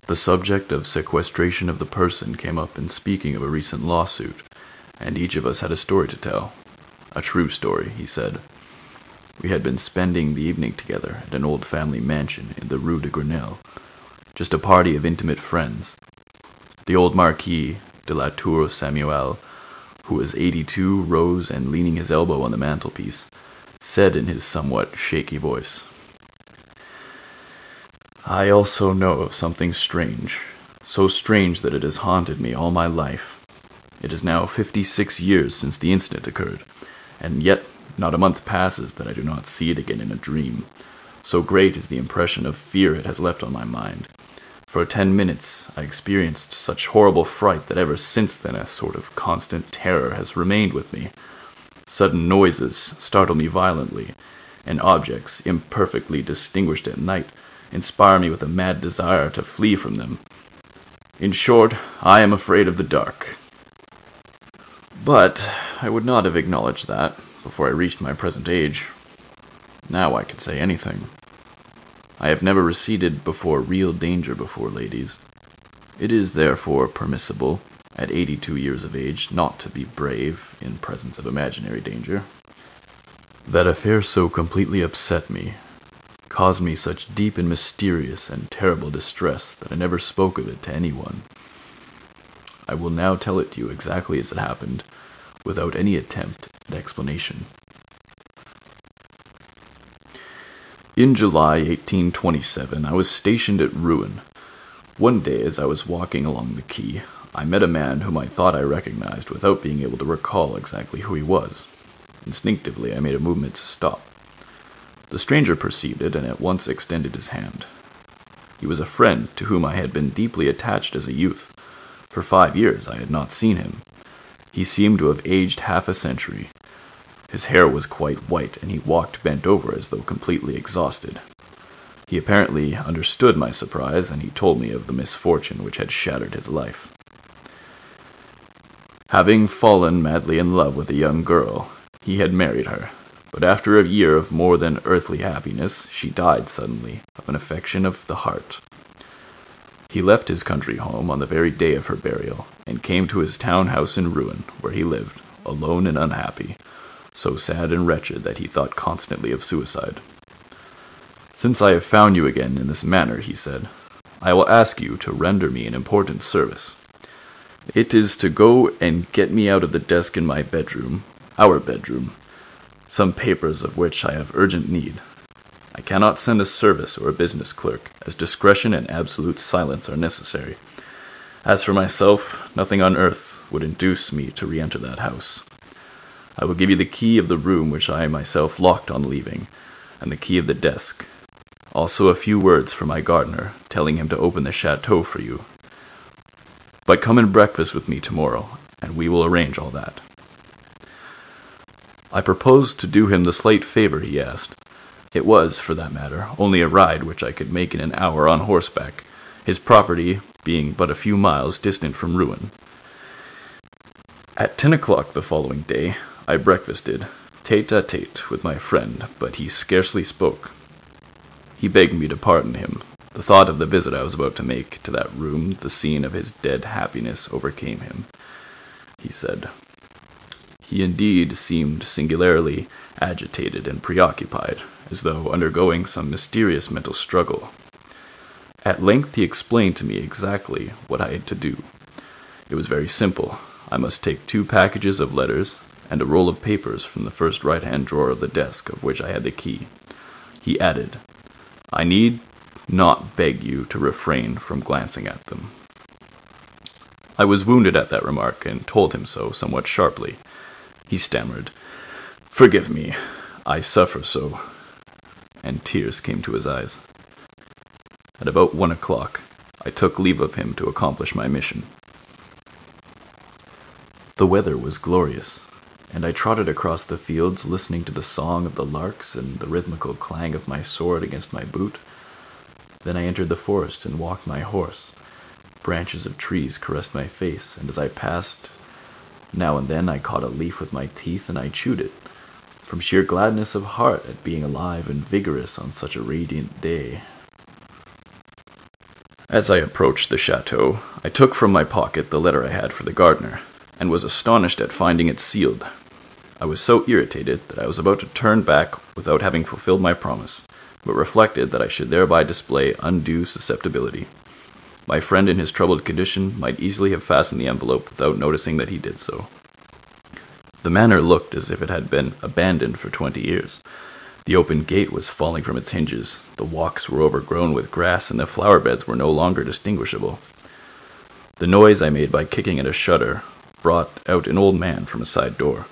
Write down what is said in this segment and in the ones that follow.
The subject of sequestration of the person came up in speaking of a recent lawsuit, and each of us had a story to tell. A true story, he said. We had been spending the evening together at an old family mansion in the Rue de Grenelle, just a party of intimate friends. The old Marquis de la Tour Samuel, who was 82, rose and, leaning his elbow on the mantelpiece, said in his somewhat shaky voice, "I also know of something strange, so strange that it has haunted me all my life. It is now 56 years since the incident occurred, and yet not a month passes that I do not see it again in a dream. So great is the impression of fear it has left on my mind. For 10 minutes I experienced such horrible fright that ever since then a sort of constant terror has remained with me. Sudden noises startle me violently, and objects, imperfectly distinguished at night, inspire me with a mad desire to flee from them. In short, I am afraid of the dark." But I would not have acknowledged that before I reached my present age. Now I can say anything. I have never receded before real danger before ladies. It is therefore permissible, at 82 years of age, not to be brave in presence of imaginary danger. That affair so completely upset me, caused me such deep and mysterious and terrible distress that I never spoke of it to anyone. I will now tell it to you exactly as it happened, without any attempt at explanation. In July 1827, I was stationed at Rouen. One day, as I was walking along the quay, I met a man whom I thought I recognized without being able to recall exactly who he was. Instinctively, I made a movement to stop. The stranger perceived it and at once extended his hand. He was a friend to whom I had been deeply attached as a youth. For 5 years I had not seen him. He seemed to have aged half a century. His hair was quite white, and he walked bent over as though completely exhausted. He apparently understood my surprise, and he told me of the misfortune which had shattered his life. Having fallen madly in love with a young girl, he had married her, but after a year of more than earthly happiness, she died suddenly of an affection of the heart. He left his country home on the very day of her burial, and came to his town house in Rouen, where he lived, alone and unhappy, so sad and wretched that he thought constantly of suicide. "Since I have found you again in this manner," he said, "I will ask you to render me an important service. It is to go and get me out of the desk in my bedroom, our bedroom, some papers of which I have urgent need. I cannot send a service or a business clerk, as discretion and absolute silence are necessary. As for myself, nothing on earth would induce me to re-enter that house. I will give you the key of the room which I myself locked on leaving, and the key of the desk. Also a few words from my gardener, telling him to open the chateau for you. But come and breakfast with me tomorrow, and we will arrange all that." I proposed to do him the slight favor he asked. It was, for that matter, only a ride which I could make in an hour on horseback, his property being but a few miles distant from Rouen. At 10 o'clock the following day, I breakfasted, tete-a-tete with my friend, but he scarcely spoke. He begged me to pardon him. The thought of the visit I was about to make to that room, the scene of his dead happiness, overcame him. He said, he indeed seemed singularly agitated and preoccupied, as though undergoing some mysterious mental struggle. At length he explained to me exactly what I had to do. It was very simple. I must take 2 packages of letters and a roll of papers from the first right-hand drawer of the desk, of which I had the key. He added, "I need not beg you to refrain from glancing at them." I was wounded at that remark, and told him so, somewhat sharply. He stammered, "Forgive me, I suffer so," and tears came to his eyes. At about 1 o'clock, I took leave of him to accomplish my mission. The weather was glorious, and I trotted across the fields listening to the song of the larks and the rhythmical clang of my sword against my boot. Then I entered the forest and walked my horse. Branches of trees caressed my face, and as I passed, now and then I caught a leaf with my teeth and I chewed it, from sheer gladness of heart at being alive and vigorous on such a radiant day. As I approached the chateau, I took from my pocket the letter I had for the gardener, and was astonished at finding it sealed. I was so irritated that I was about to turn back without having fulfilled my promise, but reflected that I should thereby display undue susceptibility. My friend in his troubled condition might easily have fastened the envelope without noticing that he did so. The manor looked as if it had been abandoned for 20 years. The open gate was falling from its hinges, the walks were overgrown with grass, and the flower beds were no longer distinguishable. The noise I made by kicking at a shutter brought out an old man from a side door.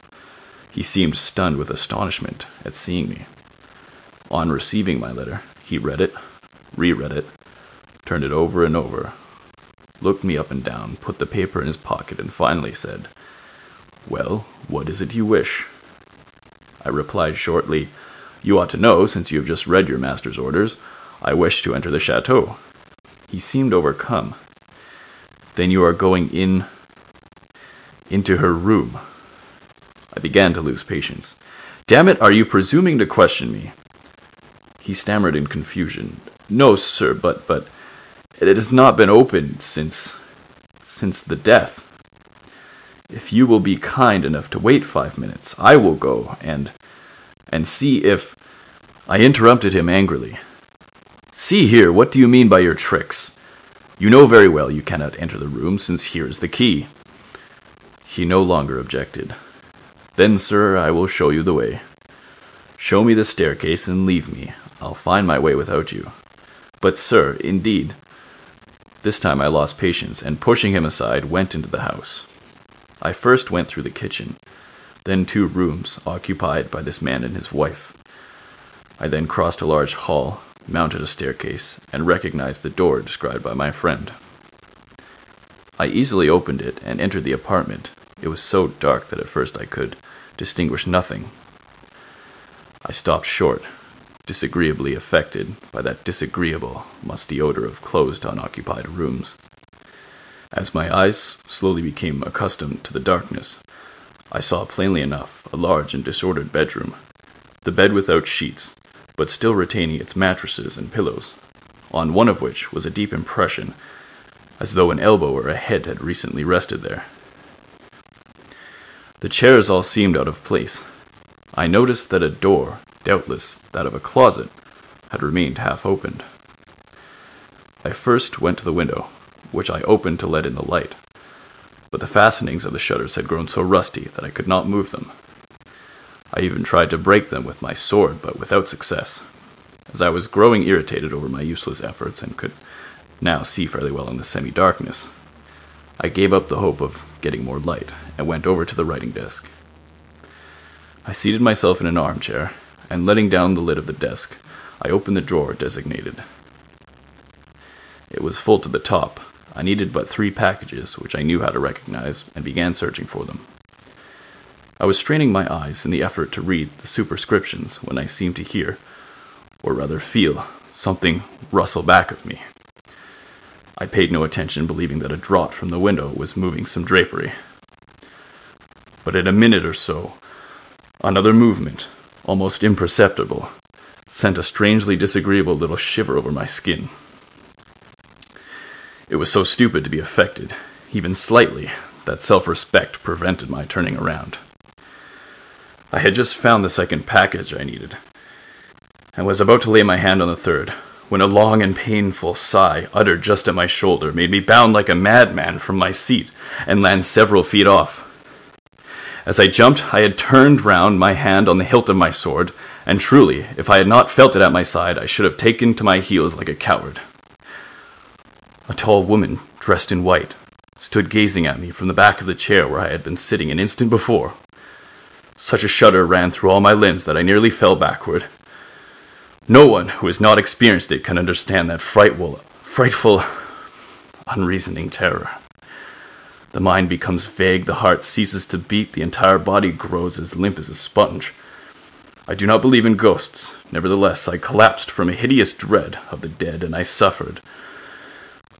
He seemed stunned with astonishment at seeing me. On receiving my letter, he read it, reread it, turned it over and over, looked me up and down, put the paper in his pocket, and finally said, "Well, what is it you wish?" I replied shortly, "You ought to know, since you have just read your master's orders. I wish to enter the chateau." He seemed overcome. "Then you are going into her room." I began to lose patience. "Damn it, are you presuming to question me?" He stammered in confusion. "No, sir, but it has not been opened since the death. If you will be kind enough to wait 5 minutes, I will go and see if—" I interrupted him angrily. "See here, what do you mean by your tricks? You know very well you cannot enter the room, since here is the key." He no longer objected. "Then, sir, I will show you the way. Show me the staircase and leave me. I'll find my way without you." "But, sir, indeed—" This time I lost patience, and pushing him aside, went into the house. I first went through the kitchen, then 2 rooms occupied by this man and his wife. I then crossed a large hall, mounted a staircase, and recognized the door described by my friend. I easily opened it and entered the apartment. It was so dark that at first I could distinguish nothing. I stopped short, disagreeably affected by that disagreeable, musty odor of closed, unoccupied rooms. As my eyes slowly became accustomed to the darkness, I saw plainly enough a large and disordered bedroom, the bed without sheets, but still retaining its mattresses and pillows, on one of which was a deep impression, as though an elbow or a head had recently rested there. The chairs all seemed out of place. I noticed that a door, doubtless that of a closet, had remained half opened. I first went to the window, which I opened to let in the light, but the fastenings of the shutters had grown so rusty that I could not move them. I even tried to break them with my sword, but without success. As I was growing irritated over my useless efforts and could now see fairly well in the semi-darkness, I gave up the hope of getting more light and went over to the writing desk. I seated myself in an armchair, and letting down the lid of the desk, I opened the drawer designated. It was full to the top. I needed but 3 packages, which I knew how to recognize, and began searching for them. I was straining my eyes in the effort to read the superscriptions when I seemed to hear, or rather feel, something rustle back of me. I paid no attention, believing that a draught from the window was moving some drapery. But in a minute or so, another movement, almost imperceptible, sent a strangely disagreeable little shiver over my skin. It was so stupid to be affected, even slightly, that self-respect prevented my turning around. I had just found the second package I needed, and was about to lay my hand on the third, when a long and painful sigh, uttered just at my shoulder, made me bound like a madman from my seat and land several feet off. As I jumped, I had turned round, my hand on the hilt of my sword, and truly, if I had not felt it at my side, I should have taken to my heels like a coward. A tall woman, dressed in white, stood gazing at me from the back of the chair where I had been sitting an instant before. Such a shudder ran through all my limbs that I nearly fell backward. No one who has not experienced it can understand that frightful, unreasoning terror. The mind becomes vague, the heart ceases to beat, the entire body grows as limp as a sponge. I do not believe in ghosts. Nevertheless, I collapsed from a hideous dread of the dead, and I suffered.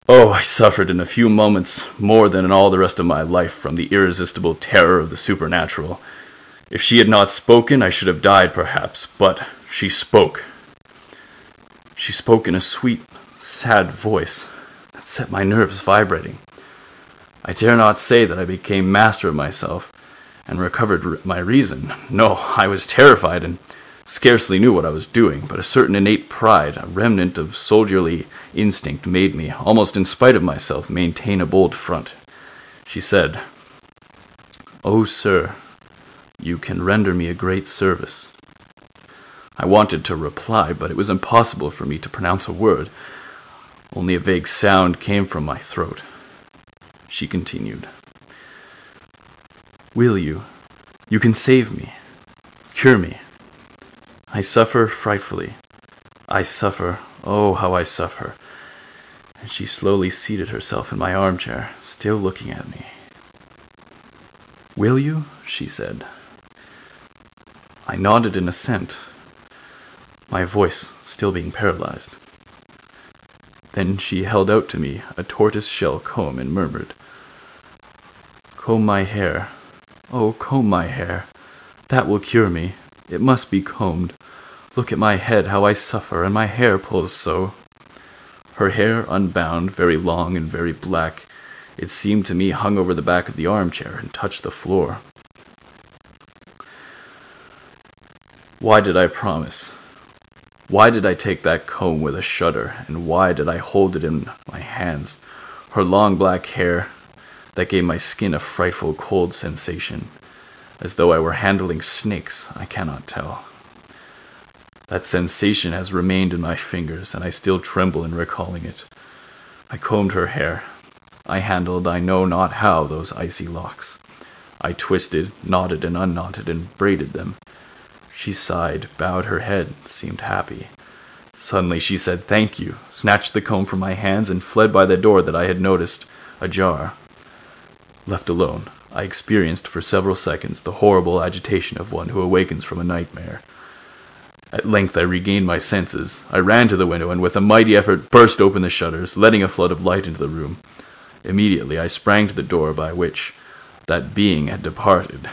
Oh, I suffered in a few moments more than in all the rest of my life from the irresistible terror of the supernatural. If she had not spoken, I should have died, perhaps, but she spoke. She spoke in a sweet, sad voice that set my nerves vibrating. I dare not say that I became master of myself and recovered my reason. No, I was terrified and scarcely knew what I was doing, but a certain innate pride, a remnant of soldierly instinct, made me, almost in spite of myself, maintain a bold front. She said, "Oh, sir, you can render me a great service." I wanted to reply, but it was impossible for me to pronounce a word. Only a vague sound came from my throat. She continued, "Will you? You can save me, cure me. I suffer frightfully. I suffer, oh, how I suffer." And she slowly seated herself in my armchair, still looking at me. "Will you?" she said. I nodded in assent, my voice still being paralyzed. Then she held out to me a tortoise-shell comb and murmured, "Comb my hair. Oh, comb my hair. That will cure me. It must be combed. Look at my head, how I suffer, and my hair pulls so." Her hair unbound, very long and very black, it seemed to me hung over the back of the armchair and touched the floor. Why did I promise? Why did I take that comb with a shudder, and why did I hold it in my hands? Her long black hair, that gave my skin a frightful cold sensation, as though I were handling snakes, I cannot tell. That sensation has remained in my fingers, and I still tremble in recalling it. I combed her hair. I handled, I know not how, those icy locks. I twisted, knotted, and unknotted, and braided them. She sighed, bowed her head, seemed happy. Suddenly she said thank you, snatched the comb from my hands, and fled by the door that I had noticed ajar. Left alone, I experienced for several seconds the horrible agitation of one who awakens from a nightmare. At length I regained my senses. I ran to the window and with a mighty effort burst open the shutters, letting a flood of light into the room. Immediately I sprang to the door by which that being had departed.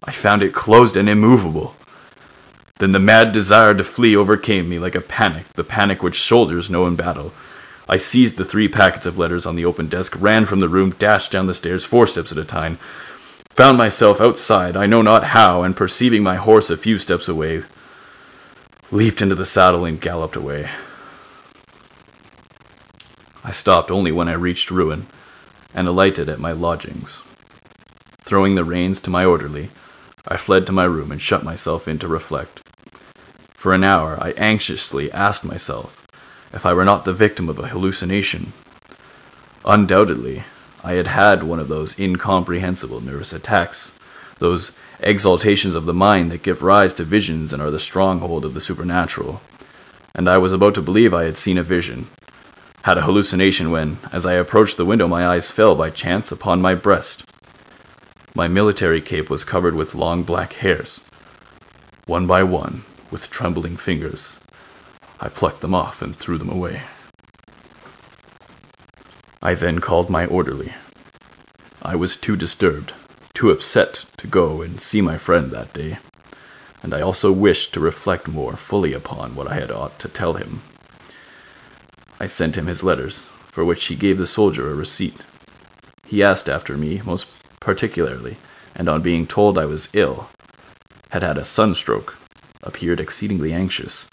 I found it closed and immovable. Then the mad desire to flee overcame me like a panic, the panic which soldiers know in battle. I seized the 3 packets of letters on the open desk, ran from the room, dashed down the stairs 4 steps at a time, found myself outside, I know not how, and perceiving my horse a few steps away, leaped into the saddle and galloped away. I stopped only when I reached Rouen, and alighted at my lodgings. Throwing the reins to my orderly, I fled to my room and shut myself in to reflect. For an hour I anxiously asked myself if I were not the victim of a hallucination. Undoubtedly, I had had one of those incomprehensible nervous attacks, those exaltations of the mind that give rise to visions and are the stronghold of the supernatural, and I was about to believe I had seen a vision, had a hallucination when, as I approached the window, my eyes fell by chance upon my breast. My military cape was covered with long black hairs. One by one, with trembling fingers, I plucked them off and threw them away. I then called my orderly. I was too disturbed, too upset to go and see my friend that day, and I also wished to reflect more fully upon what I had ought to tell him. I sent him his letters, for which he gave the soldier a receipt. He asked after me most particularly, and on being told I was ill, had had a sunstroke, appeared exceedingly anxious.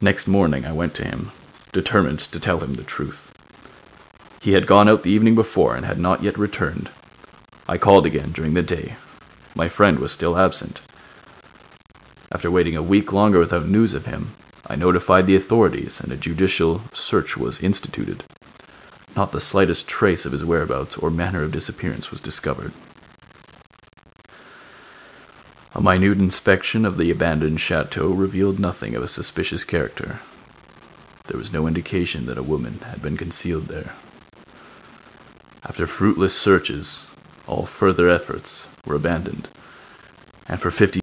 Next morning I went to him, determined to tell him the truth. He had gone out the evening before and had not yet returned. I called again during the day. My friend was still absent. After waiting a week longer without news of him, I notified the authorities and a judicial search was instituted. Not the slightest trace of his whereabouts or manner of disappearance was discovered. A minute inspection of the abandoned chateau revealed nothing of a suspicious character. There was no indication that a woman had been concealed there. After fruitless searches, all further efforts were abandoned, and for 50